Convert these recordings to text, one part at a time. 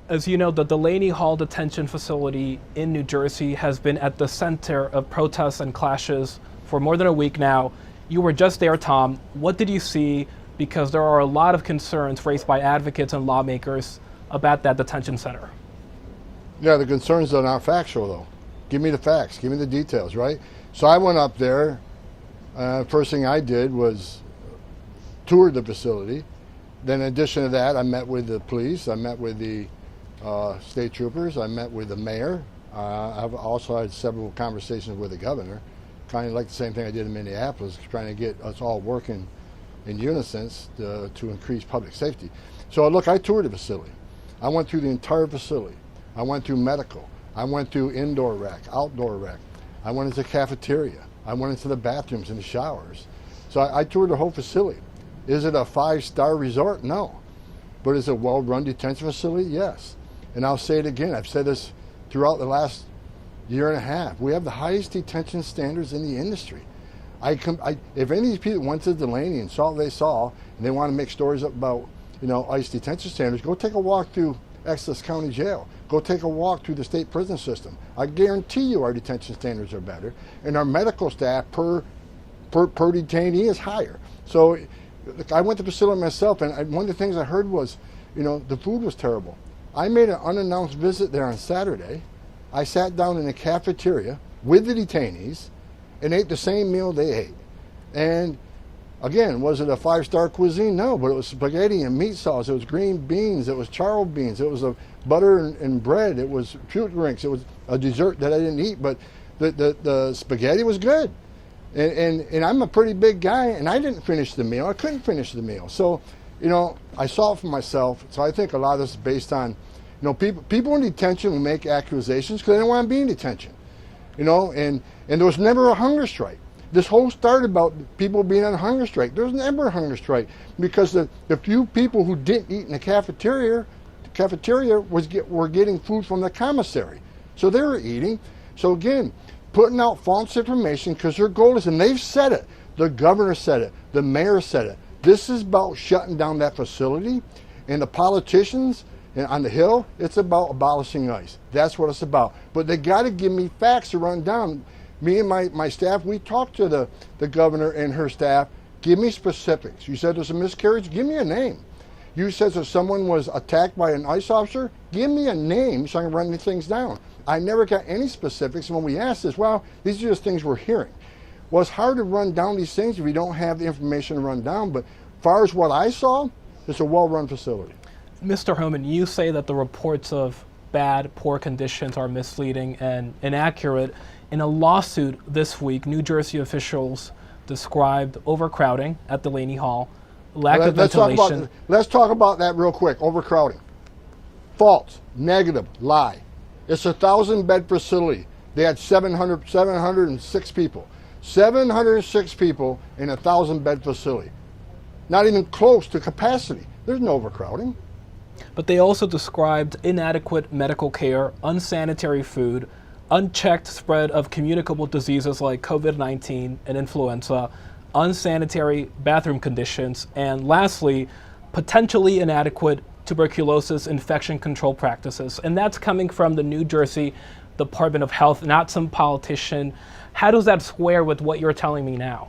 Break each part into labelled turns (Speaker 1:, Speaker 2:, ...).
Speaker 1: As you know, the Delaney Hall detention facility in New Jersey has been at the center of protests and clashes for more than a week now. You were just there, Tom. What did you see? Because there are a lot of concerns raised by advocates and lawmakers about that detention center.
Speaker 2: Yeah, the concerns are not factual, though. Give me the facts. Give me the details, right? So I went up there. First thing I did was tour the facility. Then in addition to that, I met with the police. I met with the state troopers. I met with the mayor. I've also had several conversations with the governor, kind of like the same thing I did in Minneapolis, trying to get us all working in unison to increase public safety. So look, I toured the facility. I went through the entire facility. I went through medical. I went through indoor rec, outdoor rec. I went into the cafeteria. I went into the bathrooms and the showers. So I toured the whole facility. Is it a 5-star resort? No. But is it a well-run detention facility? Yes. And I'll say it again. I've said this throughout the last year and a half. We have the highest detention standards in the industry. If any of these people went to Delaney and saw what they saw, and they want to make stories up about, ICE detention standards, go take a walk through Essex County Jail. Go take a walk through the state prison system. I guarantee you our detention standards are better, and our medical staff per detainee is higher. So look, I went to the facility myself, and one of the things I heard was, the food was terrible. I made an unannounced visit there on Saturday. I sat down in the cafeteria with the detainees and ate the same meal they ate. And again, was it a 5-star cuisine? No, but it was spaghetti and meat sauce. It was green beans. It was charred beans. It was a butter and bread. It was fruit drinks. It was a dessert that I didn't eat, but the spaghetti was good. And I'm a pretty big guy, and I didn't finish the meal. I couldn't finish the meal. So, I saw it for myself. So I think a lot of this is based on, people in detention will make accusations because they don't want to be in detention. And there was never a hunger strike. This whole started about people being on a hunger strike. There was never a hunger strike because the few people who didn't eat in the cafeteria were getting food from the commissary. So they were eating. So again, putting out false information because their goal is, and they've said it, the governor said it, the mayor said it, this is about shutting down that facility, and the politicians on the Hill, it's about abolishing ICE. That's what it's about. But they got to give me facts to run down. Me and my staff, we talked to the governor and her staff. Give me specifics. You said there's a miscarriage? Give me a name. You said that someone was attacked by an ICE officer? Give me a name so I can run these things down. I never got any specifics. And when we asked this, well, these are just things we're hearing. Well, it's hard to run down these things if you don't have the information to run down. But as far as what I saw, it's a well-run facility.
Speaker 1: Mr. Homan, you say that the reports of bad, poor conditions are misleading and inaccurate. In a lawsuit this week, New Jersey officials described overcrowding at Delaney Hall, lack of ventilation.
Speaker 2: Let's talk about that real quick. Overcrowding. False, negative, lie. It's a 1,000-bed facility. They had 706 people. 706 people in a 1,000-bed facility. Not even close to capacity. There's no overcrowding.
Speaker 1: But they also described inadequate medical care, unsanitary food, unchecked spread of communicable diseases like COVID-19 and influenza, unsanitary bathroom conditions, and lastly, potentially inadequate tuberculosis infection control practices. And that's coming from the New Jersey Department of Health, not some politician. How does that square with what you're telling me now?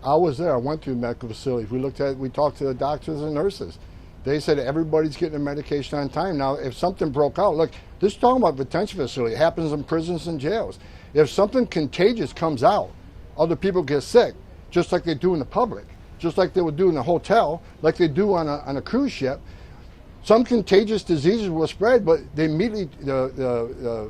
Speaker 2: I was there. I went to the medical facility. We talked to the doctors and nurses. They said everybody's getting their medication on time. Now, if something broke out, look, this is talking about detention facility. It happens in prisons and jails. If something contagious comes out, other people get sick, just like they do in the public, just like they would do in a hotel, like they do on a cruise ship. Some contagious diseases will spread, but they immediately, the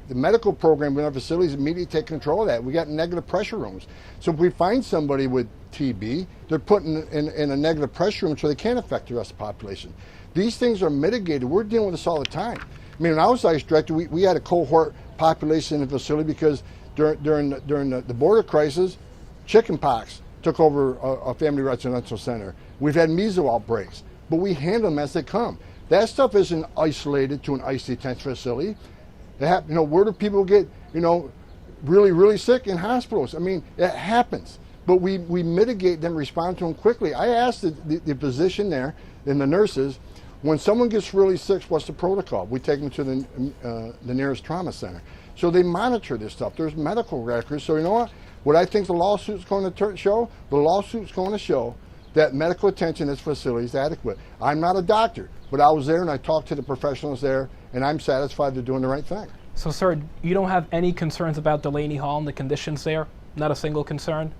Speaker 2: medical program in our facilities immediately take control of that. We got negative pressure rooms. So if we find somebody with TB, they're put in a negative pressure room so they can't affect the rest of the population. These things are mitigated. We're dealing with this all the time. I mean, when I was ICE director, we had a cohort population in the facility because during the border crisis, chickenpox took over a family residential center. We've had measles outbreaks, but we handle them as they come. That stuff isn't isolated to an ICE detention facility. Where do people get, really, really sick in hospitals? I mean, it happens. But we mitigate them, respond to them quickly. I asked the physician there and the nurses, When someone gets really sick, what's the protocol? We take them to the nearest trauma center. So they monitor this stuff. There's medical records. So you know what? What I think the lawsuit's going to show? The lawsuit's going to show that medical attention at this facility is adequate. I'm not a doctor, but I was there and I talked to the professionals there, and I'm satisfied they're doing the right thing.
Speaker 1: So, sir, you don't have any concerns about Delaney Hall and the conditions there? Not a single concern?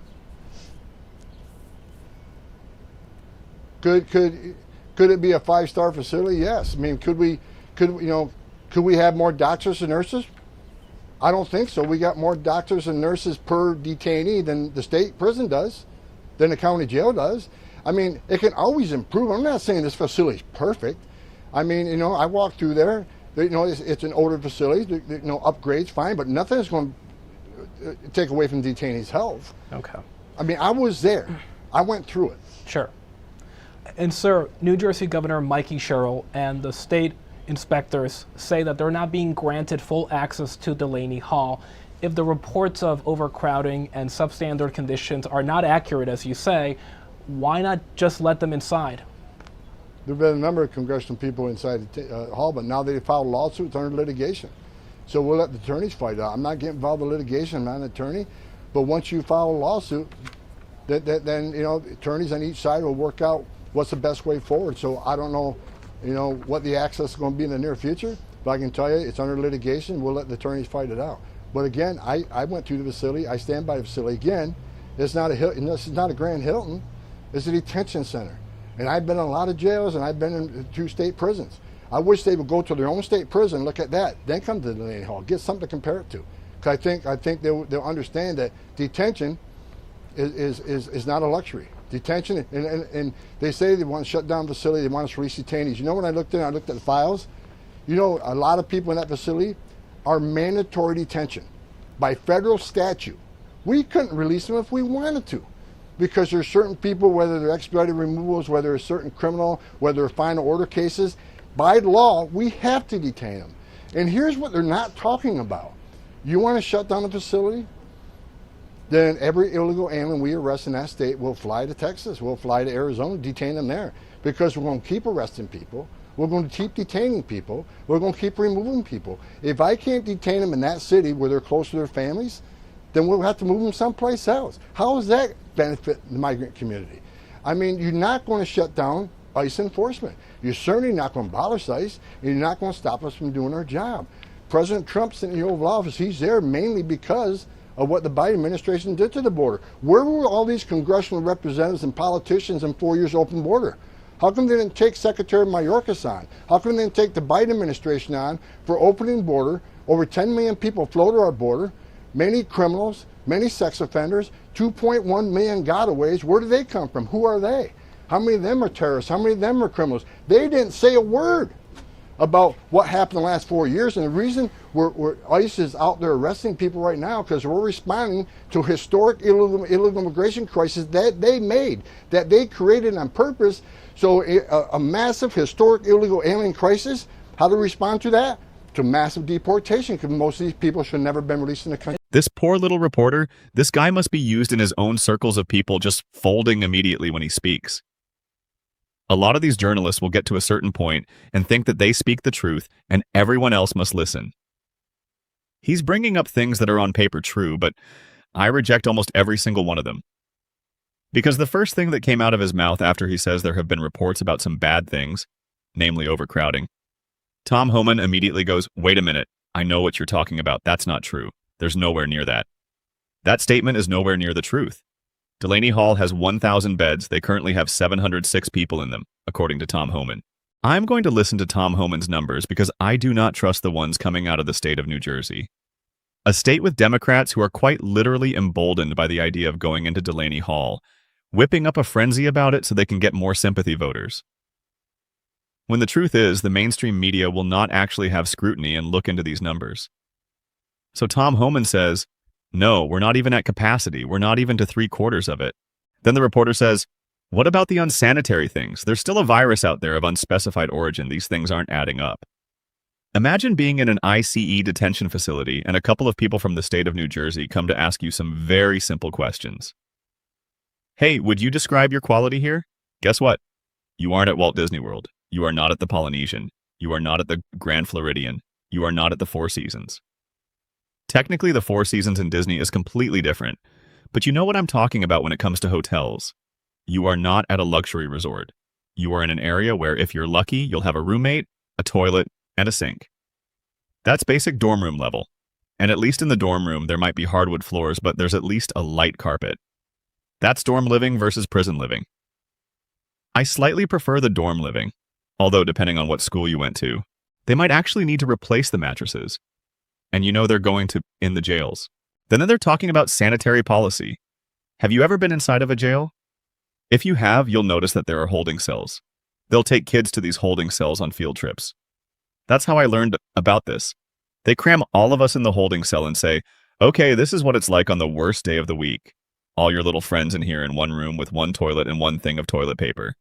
Speaker 2: Could it be a 5-star facility? Yes. I mean, could we have more doctors and nurses? I don't think so. We got more doctors and nurses per detainee than the state prison does, than the county jail does. I mean, it can always improve. I'm not saying this facility is perfect. I mean, I walked through there. It's an older facility. Upgrades, fine, but nothing is going to take away from detainees' health.
Speaker 1: Okay.
Speaker 2: I mean, I was there. I went through it.
Speaker 1: Sure. And sir, New Jersey Governor Mikey Sherrill and the state inspectors say that they're not being granted full access to Delaney Hall. If the reports of overcrowding and substandard conditions are not accurate, as you say, why not just let them inside?
Speaker 2: There have been a number of congressional people inside the hall, but now they filed lawsuits under litigation. So we'll let the attorneys fight it out. I'm not getting involved in litigation. I'm not an attorney. But once you file a lawsuit, then attorneys on each side will work out what's the best way forward. So I don't know, what the access is going to be in the near future, but I can tell you it's under litigation. We'll let the attorneys fight it out. But again, I went through the facility. I stand by the facility. Again, it's not a Hilton. This is not a Grand Hilton. It's a detention center. And I've been in a lot of jails, and I've been in 2 state prisons. I wish they would go to their own state prison, look at that, then come to the Delaney Hall, get something to compare it to. Because I think they'll understand that detention is not a luxury. Detention, and they say they want to shut down the facility, they want us to release detainees. When I looked in, I looked at the files, a lot of people in that facility are mandatory detention by federal statute. We couldn't release them if we wanted to, because there's certain people, whether they're expedited removals, whether they're certain criminal, whether they're final order cases, by law, we have to detain them. And here's what they're not talking about. You want to shut down the facility? Then every illegal alien we arrest in that state will fly to Texas, we'll fly to Arizona, detain them there, because we're going to keep arresting people, we're going to keep detaining people, we're going to keep removing people. If I can't detain them in that city where they're close to their families, then we'll have to move them someplace else. How does that benefit the migrant community? I mean, you're not going to shut down ICE enforcement. You're certainly not going to abolish ICE, and you're not going to stop us from doing our job. President Trump's in the Oval Office. He's there mainly because of what the Biden administration did to the border. Where were all these congressional representatives and politicians in 4 years open border? How come they didn't take Secretary Mayorkas on? How come they didn't take the Biden administration on for opening border? Over 10 million people flow to our border, many criminals, many sex offenders, 2.1 million gotaways. Where do they come from? Who are they? How many of them are terrorists? How many of them are criminals? They didn't say a word about what happened in the last 4 years. And the reason ICE is out there arresting people right now, because we're responding to historic illegal immigration crisis that they made, that they created on purpose. So a massive historic illegal alien crisis, how to respond to that? To massive deportation, because most of these people should never have been released in the country.
Speaker 3: This poor little reporter, this guy must be used in his own circles of people, just folding immediately when he speaks. A lot of these journalists will get to a certain point and think that they speak the truth and everyone else must listen. He's bringing up things that are on paper true, but I reject almost every single one of them. Because the first thing that came out of his mouth after he says there have been reports about some bad things, namely overcrowding, Tom Homan immediately goes, "Wait a minute, I know what you're talking about. That's not true. There's nowhere near that." That statement is nowhere near the truth. Delaney Hall has 1,000 beds. They currently have 706 people in them, according to Tom Homan. I'm going to listen to Tom Homan's numbers because I do not trust the ones coming out of the state of New Jersey. A state with Democrats who are quite literally emboldened by the idea of going into Delaney Hall, whipping up a frenzy about it so they can get more sympathy voters. When the truth is, the mainstream media will not actually have scrutiny and look into these numbers. So Tom Homan says, "No, we're not even at capacity. We're not even to 3/4 of it." Then the reporter says, "What about the unsanitary things? There's still a virus out there of unspecified origin. These things aren't adding up." Imagine being in an ICE detention facility and a couple of people from the state of New Jersey come to ask you some very simple questions. Hey, would you describe your quality here? Guess what? You aren't at Walt Disney World. You are not at the Polynesian. You are not at the Grand Floridian. You are not at the Four Seasons. Technically, the Four Seasons in Disney is completely different, but you know what I'm talking about when it comes to hotels. You are not at a luxury resort. You are in an area where, if you're lucky, you'll have a roommate, a toilet, and a sink. That's basic dorm room level. And at least in the dorm room, there might be hardwood floors, but there's at least a light carpet. That's dorm living versus prison living. I slightly prefer the dorm living, although depending on what school you went to, they might actually need to replace the mattresses. And you know they're going to in the jails. Then they're talking about sanitary policy. Have you ever been inside of a jail? If you have, you'll notice that there are holding cells. They'll take kids to these holding cells on field trips. That's how I learned about this. They cram all of us in the holding cell and say, okay, this is what it's like on the worst day of the week. All your little friends in here in one room with one toilet and one thing of toilet paper.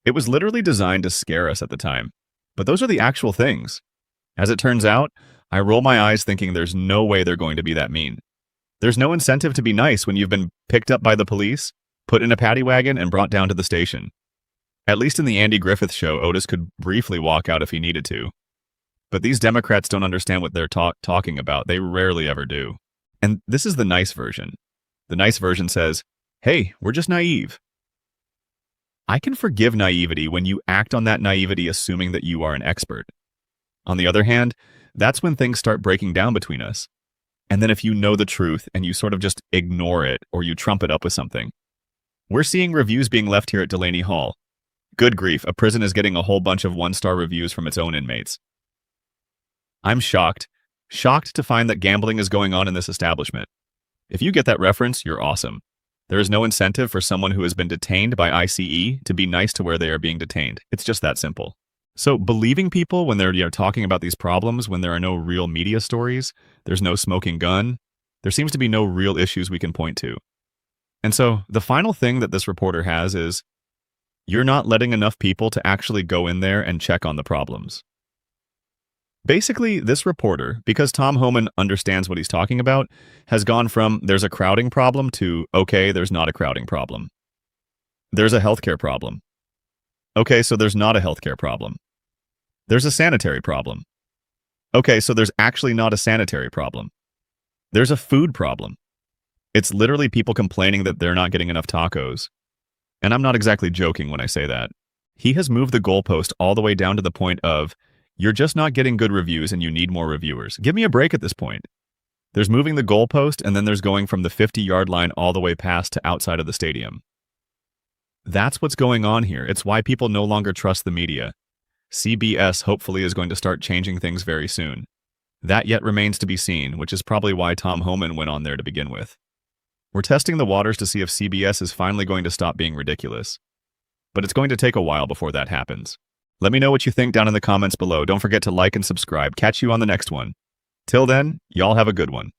Speaker 3: It was literally designed to scare us at the time. But those are the actual things. As it turns out, I roll my eyes thinking there's no way they're going to be that mean. There's no incentive to be nice when you've been picked up by the police, put in a paddy wagon, and brought down to the station. At least in the Andy Griffith Show, Otis could briefly walk out if he needed to. But these Democrats don't understand what they're talking about. They rarely ever do. And this is the nice version. The nice version says, hey, we're just naive. I can forgive naivety when you act on that naivety assuming that you are an expert. On the other hand, that's when things start breaking down between us. And then if you know the truth and you sort of just ignore it or you trump it up with something. We're seeing reviews being left here at Delaney Hall. Good grief, a prison is getting a whole bunch of one-star reviews from its own inmates. I'm shocked. Shocked to find that gambling is going on in this establishment. If you get that reference, you're awesome. There is no incentive for someone who has been detained by ICE to be nice to where they are being detained. It's just that simple. So believing people when they're talking about these problems, when there are no real media stories, there's no smoking gun, there seems to be no real issues we can point to. And so the final thing that this reporter has is, you're not letting enough people to actually go in there and check on the problems. Basically, this reporter, because Tom Homan understands what he's talking about, has gone from there's a crowding problem to, okay, there's not a crowding problem. There's a healthcare problem. Okay, so there's not a healthcare problem. There's a sanitary problem. Okay, so there's actually not a sanitary problem. There's a food problem. It's literally people complaining that they're not getting enough tacos. And I'm not exactly joking when I say that. He has moved the goalpost all the way down to the point of, you're just not getting good reviews and you need more reviewers. Give me a break at this point. There's moving the goalpost and then there's going from the 50-yard line all the way past to outside of the stadium. That's what's going on here. It's why people no longer trust the media. CBS hopefully is going to start changing things very soon. That yet remains to be seen, which is probably why Tom Homan went on there to begin with. We're testing the waters to see if CBS is finally going to stop being ridiculous. But it's going to take a while before that happens. Let me know what you think down in the comments below. Don't forget to like and subscribe. Catch you on the next one. Till then, y'all have a good one.